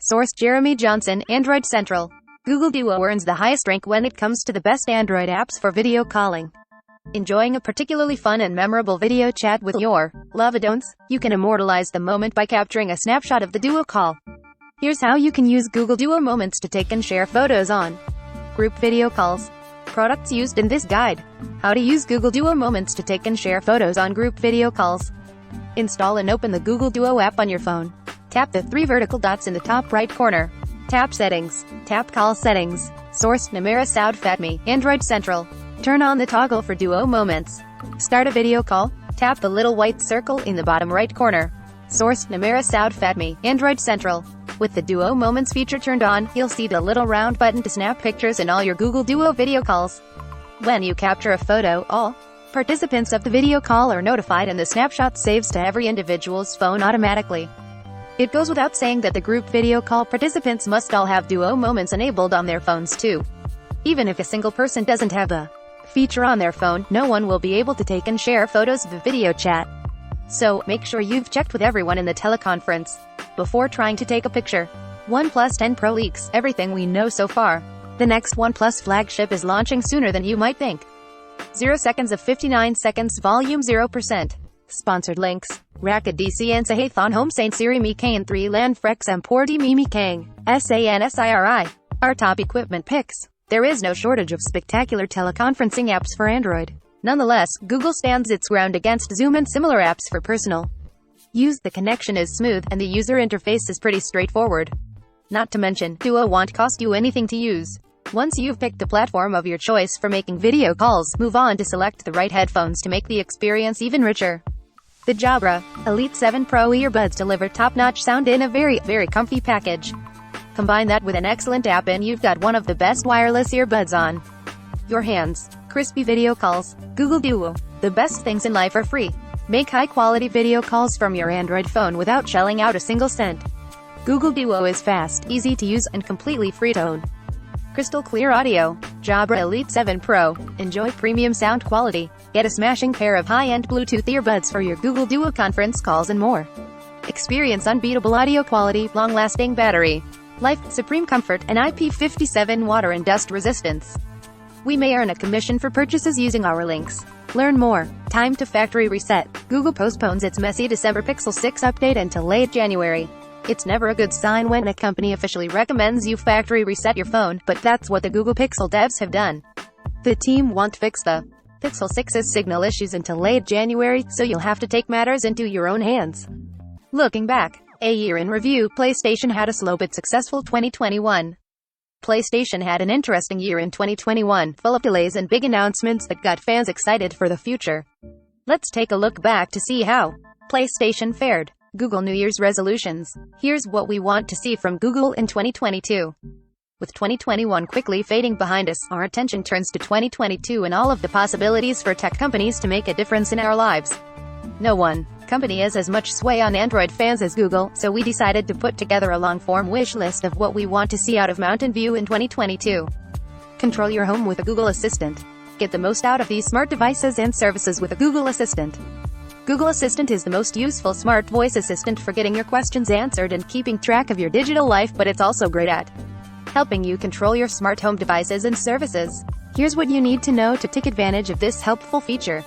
Source: Jeremy Johnson, Android Central. Google Duo earns the highest rank when it comes to the best Android apps for video calling. Enjoying a particularly fun and memorable video chat with your loved-ones? You can immortalize the moment by capturing a snapshot of the Duo call. Here's how you can use Google Duo Moments to take and share photos on group video calls. Products used in this guide. How to use Google Duo Moments to take and share photos on group video calls. Install and open the Google Duo app on your phone. Tap the three vertical dots in the top right corner. Tap Settings. Tap Call Settings. Source: Namera Saud Fatmi, Android Central. Turn on the toggle for Duo Moments. Start a video call. Tap the little white circle in the bottom right corner. Source: Namera Saud Fatmi, Android Central. With the Duo Moments feature turned on, you'll see the little round button to snap pictures in all your Google Duo video calls. When you capture a photo, all participants of the video call are notified and the snapshot saves to every individual's phone automatically. It goes without saying that the group video call participants must all have Duo Moments enabled on their phones too. Even if a single person doesn't have the feature on their phone, no one will be able to take and share photos of the video chat. So, make sure you've checked with everyone in the teleconference before trying to take a picture. Oneplus 10 Pro leaks everything we know so far. The next Oneplus flagship is launching sooner than you might think. 0 seconds of 59 seconds, volume 0%. Sponsored links. Raka DC and Sahathon Home Saint Siri Mi Kane 3 Land Frex Emporti Mimi Kang. SANSIRI. Our top equipment picks. There is no shortage of spectacular teleconferencing apps for Android. Nonetheless, Google stands its ground against Zoom and similar apps for personal use. The connection is smooth, and the user interface is pretty straightforward. Not to mention, Duo won't cost you anything to use. Once you've picked the platform of your choice for making video calls, move on to select the right headphones to make the experience even richer. The Jabra Elite 7 Pro earbuds deliver top-notch sound in a very, very comfy package. Combine that with an excellent app and you've got one of the best wireless earbuds on your hands. Crispy video calls. Google Duo. The best things in life are free. Make high-quality video calls from your Android phone without shelling out a single cent. Google Duo is fast, easy to use, and completely free to own. Crystal clear audio. Jabra Elite 7 Pro. Enjoy premium sound quality. Get a smashing pair of high-end Bluetooth earbuds for your Google Duo conference calls and more. Experience unbeatable audio quality, long-lasting battery life, supreme comfort, and IP57 water and dust resistance. We may earn a commission for purchases using our links. Learn more. Time to factory reset. Google postpones its messy December Pixel 6 update until late January. It's never a good sign when a company officially recommends you factory reset your phone, but that's what the Google Pixel devs have done. The team won't fix the Pixel 6's signal issues until late January, so you'll have to take matters into your own hands. Looking back, a year in review, PlayStation had a slow but successful 2021. PlayStation had an interesting year in 2021, full of delays and big announcements that got fans excited for the future. Let's take a look back to see how PlayStation fared. Google New Year's resolutions. Here's what we want to see from Google in 2022. With 2021 quickly fading behind us, our attention turns to 2022 and all of the possibilities for tech companies to make a difference in our lives. No one company has as much sway on Android fans as Google, so we decided to put together a long-form wish list of what we want to see out of Mountain View in 2022. Control your home with a Google Assistant. Get the most out of these smart devices and services with a Google Assistant. Google Assistant is the most useful smart voice assistant for getting your questions answered and keeping track of your digital life, but it's also great at helping you control your smart home devices and services. Here's what you need to know to take advantage of this helpful feature.